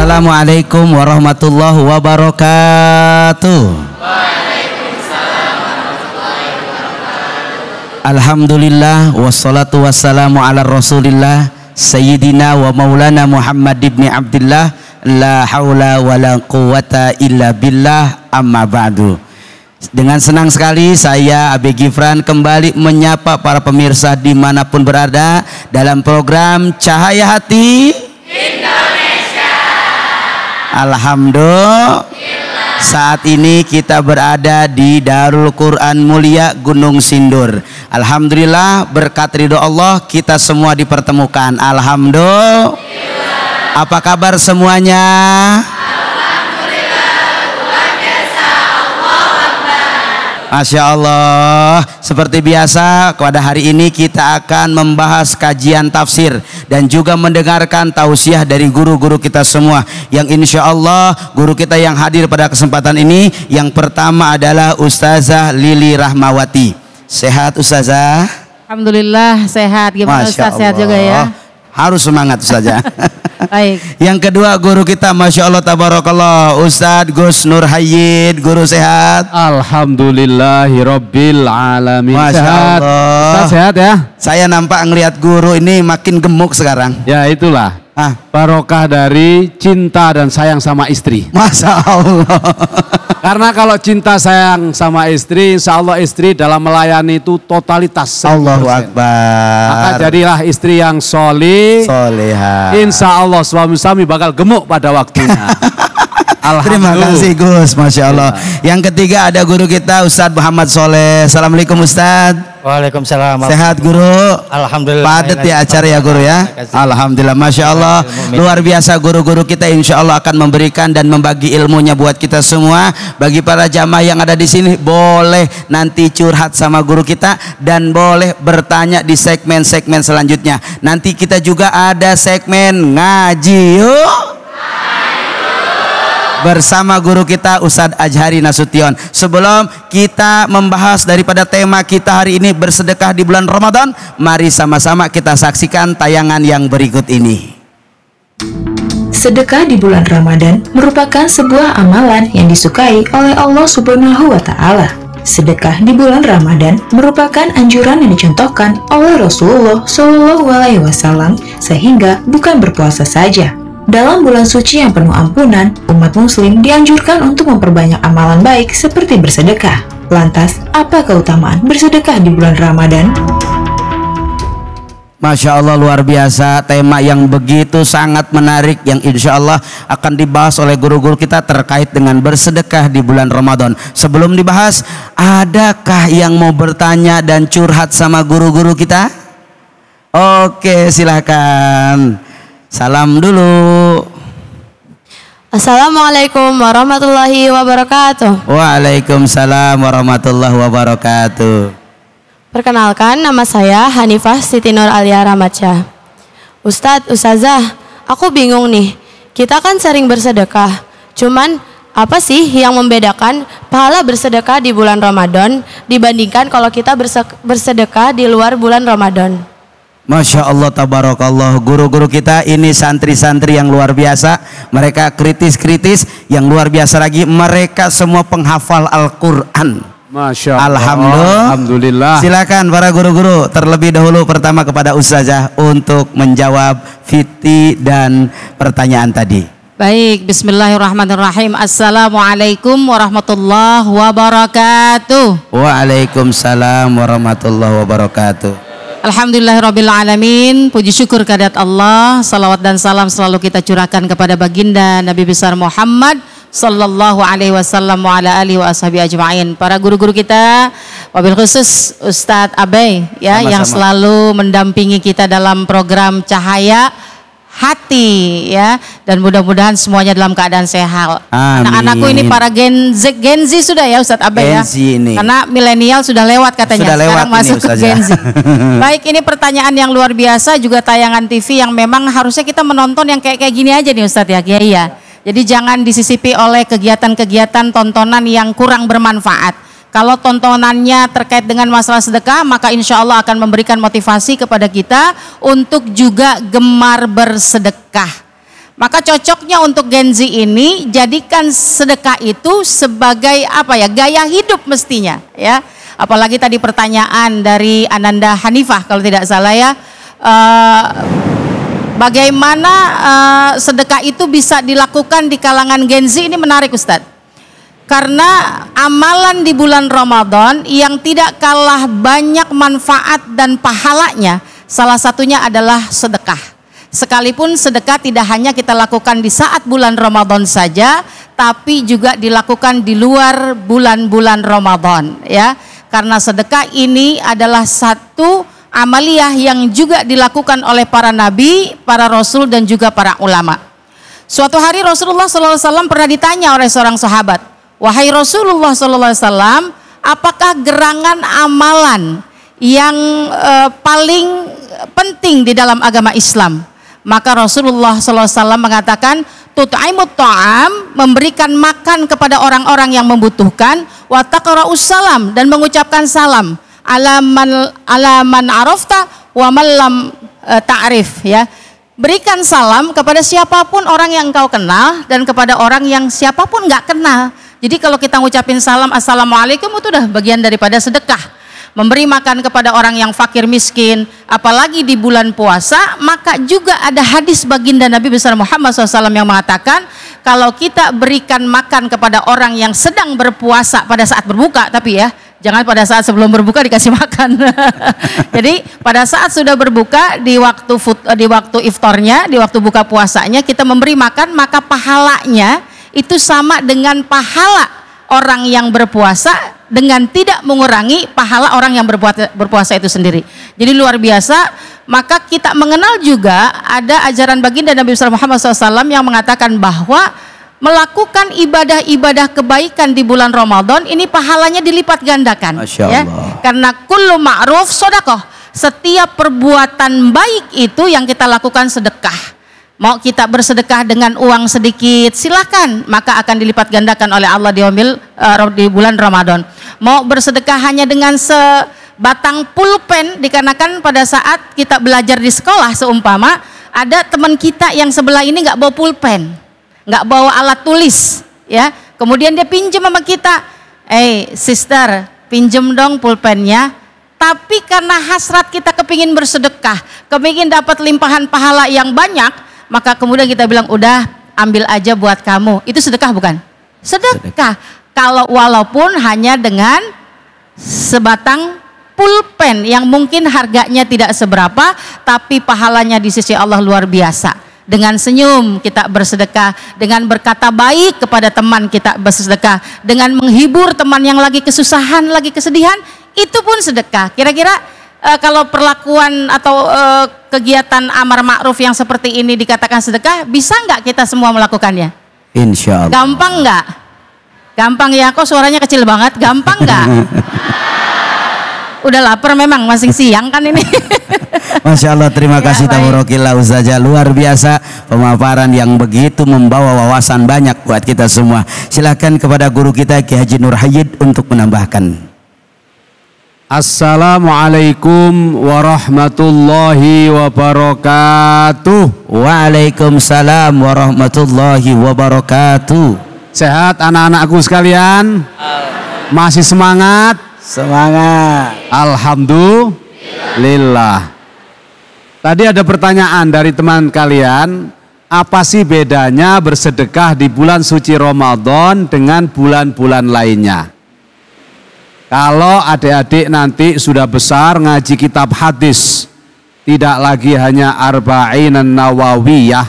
Assalamualaikum warahmatullahi wabarakatuh. Alhamdulillah wassalatu wassalamu ala rasulillah Sayyidina wa maulana Muhammad ibn Abdillah. La haula wa la quwata illa billah, amma ba'du. Dengan senang sekali saya Abe Gifran kembali menyapa para pemirsa dimanapun berada dalam program Cahaya Hati Indonesia. Alhamdulillah, saat ini kita berada di Darul Quran Mulia Gunung Sindur. Alhamdulillah, berkat ridho Allah kita semua dipertemukan. Alhamdulillah. Apa kabar semuanya? Alhamdulillah, luar biasa. Allahu Akbar. Masya Allah. Seperti biasa pada hari ini kita akan membahas kajian tafsir dan juga mendengarkan tausiah dari guru-guru kita semua, yang insya Allah guru kita yang hadir pada kesempatan ini yang pertama adalah Ustazah Lili Rahmawati. Sehat Ustazah? Alhamdulillah sehat. Gimana Masya Ustaz, sehat juga ya? Harus semangat Ustazah. Baik. Yang kedua guru kita Masya Allah tabarakallah, Ustadz Gus Nur Hayyid. Guru sehat? Alhamdulillahirabbil alamin. Masya Sehat. Allah. Ustaz sehat ya? Saya nampak ngelihat guru ini makin gemuk sekarang. Ya itulah barokah dari cinta dan sayang sama istri. Masya Allah. Karena kalau cinta sayang sama istri, insya Allah istri dalam melayani itu totalitas 100%. Allahu Akbar. Maka jadilah istri yang soleha. Insya Allah suami-suami bakal gemuk pada waktunya. Terima kasih Gus, Masya Allah. Yang ketiga ada guru kita Ustadz Muhammad Soleh. Assalamualaikum Ustadz. Waalaikumsalam. Sehat guru? Alhamdulillah. Padat ya acara ya guru ya. Alhamdulillah, Masya Allah. Luar biasa guru-guru kita insya Allah akan memberikan dan membagi ilmunya buat kita semua. Bagi para jamaah yang ada di sini boleh nanti curhat sama guru kita dan boleh bertanya di segmen-segmen selanjutnya. Nanti kita juga ada segmen ngaji yuk bersama guru kita Ustadz Ajhari Nasution. Sebelum kita membahas daripada tema kita hari ini, bersedekah di bulan Ramadan, mari sama-sama kita saksikan tayangan yang berikut ini. Sedekah di bulan Ramadan merupakan sebuah amalan yang disukai oleh Allah Subhanahu wa Ta'ala. Sedekah di bulan Ramadan merupakan anjuran yang dicontohkan oleh Rasulullah SAW, sehingga bukan berpuasa saja. Dalam bulan suci yang penuh ampunan, umat muslim dianjurkan untuk memperbanyak amalan baik seperti bersedekah. Lantas, apa keutamaan bersedekah di bulan Ramadan? Masya Allah, luar biasa, tema yang begitu sangat menarik yang insya Allah akan dibahas oleh guru-guru kita terkait dengan bersedekah di bulan Ramadan. Sebelum dibahas, adakah yang mau bertanya dan curhat sama guru-guru kita? Oke, silakan. Salam dulu. Assalamualaikum warahmatullahi wabarakatuh. Waalaikumsalam warahmatullahi wabarakatuh. Perkenalkan, nama saya Hanifah Siti Nur Alia Ramadsyah. Ustadz, Ustazah, aku bingung nih. Kita kan sering bersedekah. Cuman apa sih yang membedakan pahala bersedekah di bulan Ramadan dibandingkan kalau kita bersedekah di luar bulan Ramadan? Masya Allah tabarakallah, guru-guru kita ini santri-santri yang luar biasa. Mereka kritis-kritis, yang luar biasa lagi mereka semua penghafal Al-Quran. Masya Allah. Alhamdulillah. Silakan para guru-guru, terlebih dahulu pertama kepada Ustazah untuk menjawab fiti dan pertanyaan tadi. Baik, bismillahirrahmanirrahim. Assalamualaikum warahmatullahi wabarakatuh. Waalaikumsalam warahmatullahi wabarakatuh. Alhamdulillahirrabbilalamin. Puji syukur kehadirat Allah. Salawat dan salam selalu kita curahkan kepada baginda Nabi besar Muhammad sallallahu alaihi wasallam wa ala alihi wa ashabi ajma'in. Para guru-guru kita, wabil khusus Ustadz Abe ya, yang selalu mendampingi kita dalam program Cahaya Hati ya, dan mudah-mudahan semuanya dalam keadaan sehat. Anak-anakku ini para Gen Z sudah ya Ustadz Abe ya, karena milenial sudah lewat katanya, sudah sekarang masuk ke Gen Z. Baik, ini pertanyaan yang luar biasa, juga tayangan TV yang memang harusnya kita menonton yang kayak gini aja nih Ustadz ya. Iya. Jadi jangan disisipi oleh kegiatan-kegiatan tontonan yang kurang bermanfaat. Kalau tontonannya terkait dengan masalah sedekah, maka insya Allah akan memberikan motivasi kepada kita untuk juga gemar bersedekah. Maka cocoknya untuk Gen Z ini jadikan sedekah itu sebagai apa ya, gaya hidup mestinya ya. Apalagi tadi pertanyaan dari Ananda Hanifah kalau tidak salah ya, bagaimana sedekah itu bisa dilakukan di kalangan Gen Z, ini menarik Ustadz. Karena amalan di bulan Ramadan yang tidak kalah banyak manfaat dan pahalanya, salah satunya adalah sedekah. Sekalipun sedekah tidak hanya kita lakukan di saat bulan Ramadan saja, tapi juga dilakukan di luar bulan-bulan Ramadan ya. Karena sedekah ini adalah satu amaliyah yang juga dilakukan oleh para nabi, para rasul dan juga para ulama. Suatu hari Rasulullah SAW pernah ditanya oleh seorang sahabat, "Wahai Rasulullah SAW, apakah gerangan amalan yang paling penting di dalam agama Islam?" Maka Rasulullah SAW mengatakan, tut'aimut ta'am, memberikan makan kepada orang-orang yang membutuhkan, wa taqra'us salam, dan mengucapkan salam, alaman arafta wa man lam ta'rif ya. Berikan salam kepada siapapun orang yang engkau kenal dan kepada orang yang siapapun nggak kenal. Jadi kalau kita ngucapin salam, assalamualaikum, itu udah bagian daripada sedekah. Memberi makan kepada orang yang fakir miskin, apalagi di bulan puasa. Maka juga ada hadis baginda Nabi besar Muhammad SAW yang mengatakan, kalau kita berikan makan kepada orang yang sedang berpuasa pada saat berbuka, tapi ya jangan pada saat sebelum berbuka dikasih makan. Jadi pada saat sudah berbuka, di waktu iftarnya, di waktu buka puasanya kita memberi makan, maka pahalanya itu sama dengan pahala orang yang berpuasa, dengan tidak mengurangi pahala orang yang berpuasa itu sendiri. Jadi luar biasa. Maka kita mengenal juga ada ajaran baginda Nabi Muhammad SAW yang mengatakan bahwa melakukan ibadah-ibadah kebaikan di bulan Ramadan ini pahalanya dilipat gandakan. Masya ya. Allah. Karena kullu ma'ruf sodakoh, setiap perbuatan baik itu yang kita lakukan sedekah. Mau kita bersedekah dengan uang sedikit, silakan, maka akan dilipat gandakan oleh Allah di bulan Ramadan. Mau bersedekah hanya dengan sebatang pulpen, dikarenakan pada saat kita belajar di sekolah seumpama ada teman kita yang sebelah ini nggak bawa pulpen, nggak bawa alat tulis, ya. Kemudian dia pinjam sama kita, sister, pinjam dong pulpennya. Tapi karena hasrat kita kepingin bersedekah, kepingin dapat limpahan pahala yang banyak, maka kemudian kita bilang, udah ambil aja buat kamu. Itu sedekah bukan? Sedekah. Kalau walaupun hanya dengan sebatang pulpen yang mungkin harganya tidak seberapa, tapi pahalanya di sisi Allah luar biasa. Dengan senyum kita bersedekah, dengan berkata baik kepada teman kita bersedekah, dengan menghibur teman yang lagi kesusahan, lagi kesedihan, itu pun sedekah. Kira-kira kalau perlakuan atau kegiatan amar ma'ruf yang seperti ini dikatakan sedekah, bisa nggak kita semua melakukannya? Insya Allah. Gampang nggak? Gampang ya, kok suaranya kecil banget? Gampang nggak? Udah lapar memang, masih siang kan ini. Masya Allah, terima kasih baik. Tabarakillah Ustazah, luar biasa pemaparan yang begitu membawa wawasan banyak buat kita semua. Silakan kepada guru kita Ki Haji Nur Hayyid untuk menambahkan. Assalamualaikum warahmatullahi wabarakatuh. Waalaikumsalam warahmatullahi wabarakatuh. Sehat anak-anakku sekalian? Masih semangat? Semangat. Alhamdulillah. Tadi ada pertanyaan dari teman kalian, apa sih bedanya bersedekah di bulan suci Ramadan dengan bulan-bulan lainnya? Kalau adik-adik nanti sudah besar ngaji kitab hadis, tidak lagi hanya Arba'in Nawawiyah,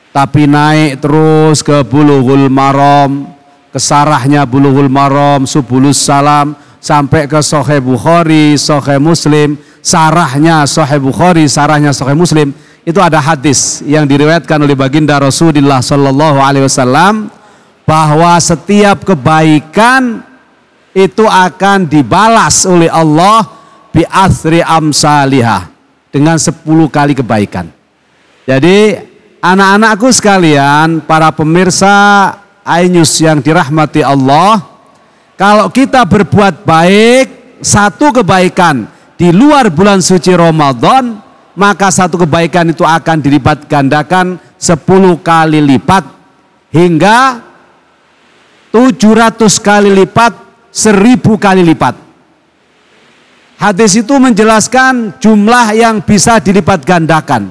tapi naik terus ke Bulughul Maram, ke sarahnya Bulughul Maram, Subulus Salam, sampai ke Sahih Bukhari, Sahih Muslim, sarahnya Sahih Bukhari, sarahnya Sahih Muslim. Itu ada hadis yang diriwayatkan oleh baginda Rasulullah SAW bahwa setiap kebaikan itu akan dibalas oleh Allah bi athri amsalihah, dengan 10 kali kebaikan. Jadi anak-anakku sekalian, para pemirsa iNews yang dirahmati Allah, kalau kita berbuat baik, satu kebaikan di luar bulan suci Ramadan, maka satu kebaikan itu akan dilipat gandakan 10 kali lipat hingga 700 kali lipat, 1000 kali lipat. Hadis itu menjelaskan jumlah yang bisa dilipat gandakan,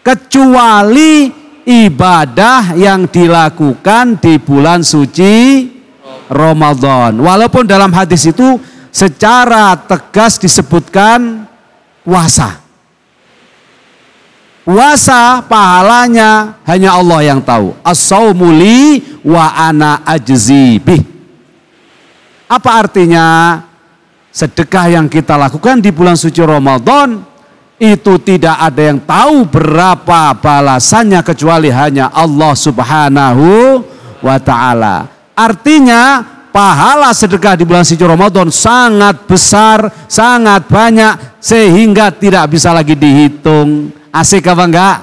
kecuali ibadah yang dilakukan di bulan suci Ramadan. Walaupun dalam hadis itu secara tegas disebutkan puasa. Puasa pahalanya hanya Allah yang tahu. As-saumu li wa ana ajzi bih. Apa artinya? Sedekah yang kita lakukan di bulan suci Ramadan itu tidak ada yang tahu berapa balasannya kecuali hanya Allah Subhanahu wa ta'ala. Artinya pahala sedekah di bulan suci Ramadan sangat besar, sangat banyak sehingga tidak bisa lagi dihitung. Asik apa enggak?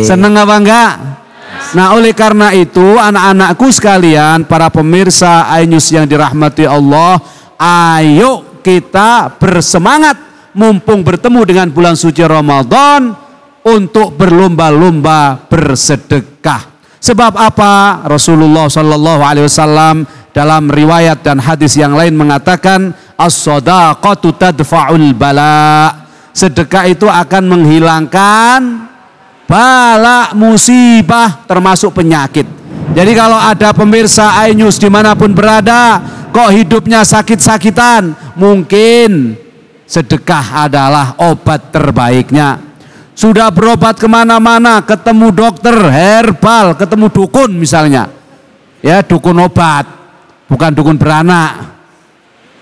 Seneng apa enggak? Nah, oleh karena itu anak-anakku sekalian, para pemirsa iNews yang dirahmati Allah, ayo kita bersemangat mumpung bertemu dengan bulan suci Ramadan untuk berlomba-lomba bersedekah. Sebab apa? Rasulullah Shallallahu Alaihi Wasallam dalam riwayat dan hadis yang lain mengatakan, as-shadaqatu tadfa'ul bala. Sedekah itu akan menghilangkan bala, musibah, termasuk penyakit. Jadi kalau ada pemirsa iNews dimanapun berada, kok hidupnya sakit-sakitan, mungkin sedekah adalah obat terbaiknya. Sudah berobat kemana-mana, ketemu dokter herbal, ketemu dukun misalnya, ya dukun obat, bukan dukun beranak.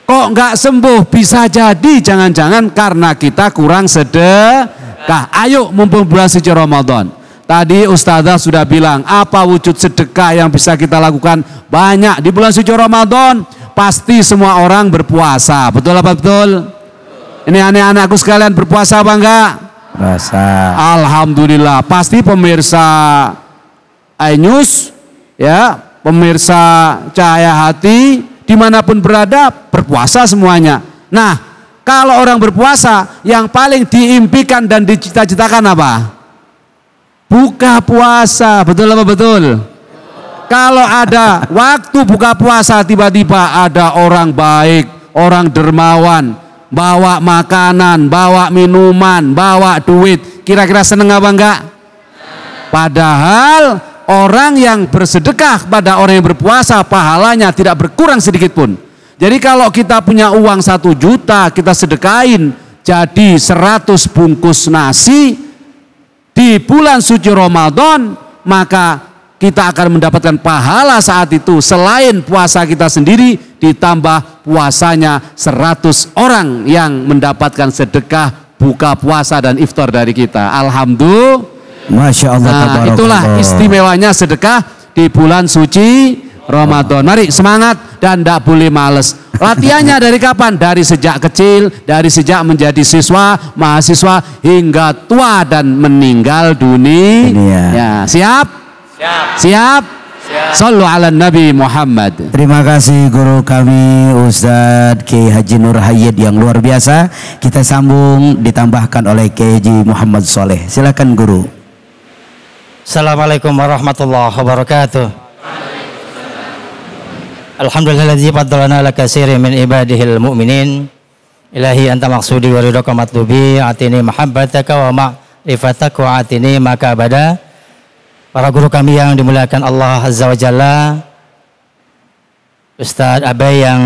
Kok nggak sembuh? Bisa jadi jangan-jangan karena kita kurang sedekah. Ayo mumpung bulan suci Ramadan. Tadi Ustazah sudah bilang apa wujud sedekah yang bisa kita lakukan. Banyak di bulan suci Ramadan. Pasti semua orang berpuasa. Betul apa betul? Ini anak-anakku sekalian berpuasa apa enggak? Puasa. Alhamdulillah. Pasti pemirsa iNews, ya, pemirsa Cahaya Hati, dimanapun berada berpuasa semuanya. Nah, kalau orang berpuasa yang paling diimpikan dan dicita-citakan apa? Buka puasa. Betul apa betul? Kalau ada waktu buka puasa, tiba-tiba ada orang baik, orang dermawan, bawa makanan, bawa minuman, bawa duit, kira-kira seneng apa enggak? Padahal orang yang bersedekah pada orang yang berpuasa pahalanya tidak berkurang sedikit pun. Jadi kalau kita punya uang 1 juta, kita sedekahin jadi 100 bungkus nasi di bulan suci Ramadan, maka kita akan mendapatkan pahala saat itu selain puasa kita sendiri, ditambah puasanya 100 orang yang mendapatkan sedekah buka puasa dan iftar dari kita. Alhamdulillah. Masya Allah. Nah, itulah istimewanya sedekah di bulan suci Ramadan. Mari semangat dan tidak boleh males. Latihannya dari kapan? Dari sejak kecil, dari sejak menjadi siswa, mahasiswa hingga tua dan meninggal dunia. Ya, siap? Siap. Siap? Siap. Sallu ala Nabi Muhammad. Terima kasih guru kami Ustadz Kiai Haji Nur Hayyid yang luar biasa. Kita sambung ditambahkan oleh Kiai Haji Muhammad Soleh. Silakan guru. Assalamualaikum warahmatullahi wabarakatuh. Alhamdulillahilladzi faddalana ala katsirin min ibadihil mu'minin. Ilahi anta maqsudi wa ridhaka matlubi, atini mahabbataka wa ma'rifataka wa atini maka abada. Para guru kami yang dimuliakan Allah Azza wa Jalla, Ustadz Abai yang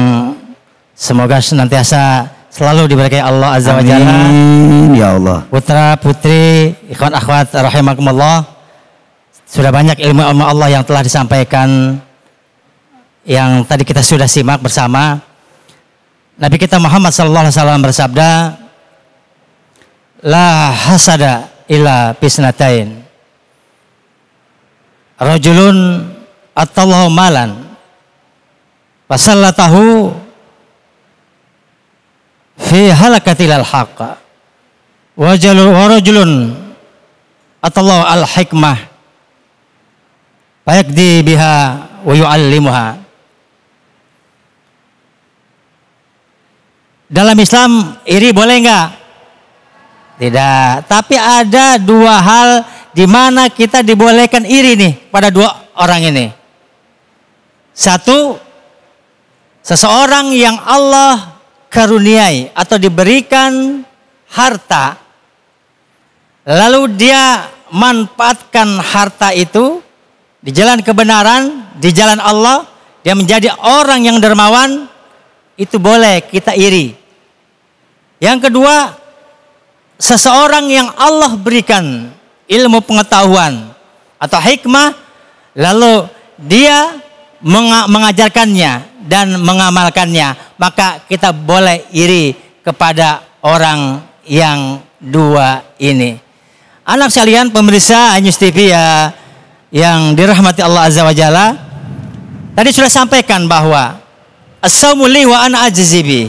semoga senantiasa selalu diberkahi Allah Azza wa Jalla. Amin ya Allah. Putra putri ikhwan akhwat rahimakumullah, sudah banyak ilmu Allah yang telah disampaikan, yang tadi kita sudah simak bersama. Nabi kita Muhammad sallallahu alaihi wasallam bersabda, la hasada illa bisnatain, rajulun atallahu malan fasallatahu fi halakatil haqq wa rajulun atallahu al hikmah fayaqdi biha wa yu'allimuha. Dalam Islam iri boleh enggak? Tidak. Tapi ada dua hal di mana kita dibolehkan iri nih pada dua orang ini. Satu, seseorang yang Allah karuniai atau diberikan harta, lalu dia manfaatkan harta itu di jalan kebenaran, di jalan Allah, dia menjadi orang yang dermawan, itu boleh kita iri. Yang kedua, seseorang yang Allah berikan ilmu pengetahuan atau hikmah, lalu dia mengajarkannya dan mengamalkannya, maka kita boleh iri kepada orang yang dua ini. Anak sekalian pemirsa News TV ya, yang dirahmati Allah Azza wa Jalla, tadi sudah sampaikan bahwa as-saumu li wa ana ajzi bi.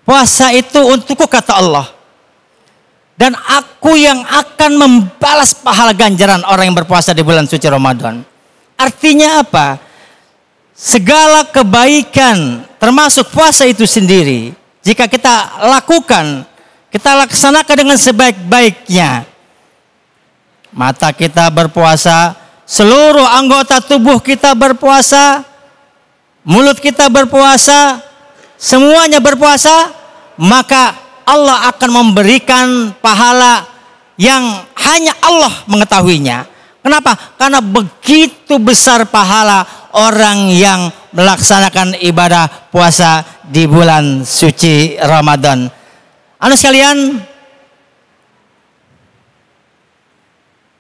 Puasa itu untukku kata Allah, dan aku yang akan membalas pahala ganjaran orang yang berpuasa di bulan suci Ramadan. Artinya apa? Segala kebaikan termasuk puasa itu sendiri, jika kita lakukan, kita laksanakan dengan sebaik-baiknya, mata kita berpuasa, seluruh anggota tubuh kita berpuasa, mulut kita berpuasa, semuanya berpuasa, maka Allah akan memberikan pahala yang hanya Allah mengetahuinya. Kenapa? Karena begitu besar pahala orang yang melaksanakan ibadah puasa di bulan suci Ramadan. Anak sekalian,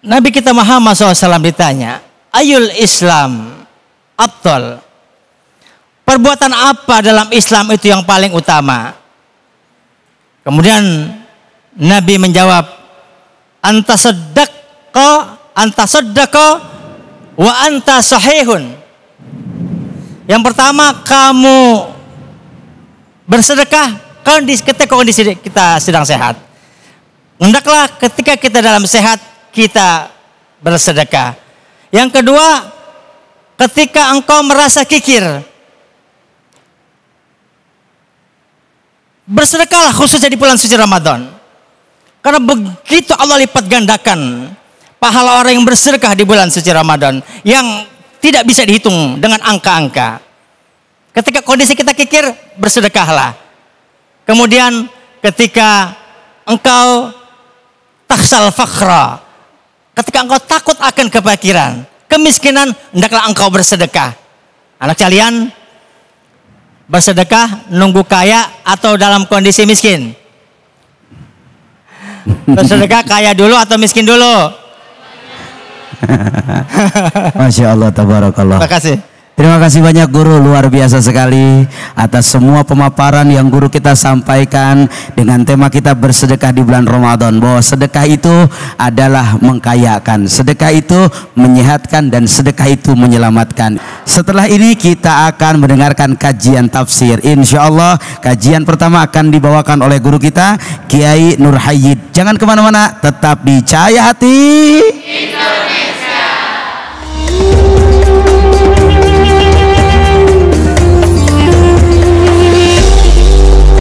Nabi kita Muhammad SAW ditanya, ayul Islam afdal? Perbuatan apa dalam Islam itu yang paling utama? Kemudian Nabi menjawab, anta saddaqa wa anta sahihun. Yang pertama, kamu bersedekah ketika kondisi kita sedang sehat. Hendaklah ketika kita dalam sehat kita bersedekah. Yang kedua, ketika engkau merasa kikir, bersedekahlah khususnya di bulan suci Ramadan. Karena begitu Allah lipat gandakan pahala orang yang bersedekah di bulan suci Ramadan yang tidak bisa dihitung dengan angka-angka. Ketika kondisi kita kikir, bersedekahlah. Kemudian ketika engkau taksal fakhra, ketika engkau takut akan kefakiran, kemiskinan, hendaklah engkau bersedekah. Anak kalian, bersedekah nunggu kaya atau dalam kondisi miskin? Bersedekah kaya dulu atau miskin dulu? Masya Allah, tabarakallah. Terima kasih. Terima kasih banyak guru, luar biasa sekali atas semua pemaparan yang guru kita sampaikan dengan tema kita bersedekah di bulan Ramadan, bahwa sedekah itu adalah mengkayakan, sedekah itu menyehatkan, dan sedekah itu menyelamatkan. Setelah ini kita akan mendengarkan kajian tafsir. Insya Allah kajian pertama akan dibawakan oleh guru kita Kiai Nur Hayyid. Jangan kemana-mana, tetap di Cahaya Hati.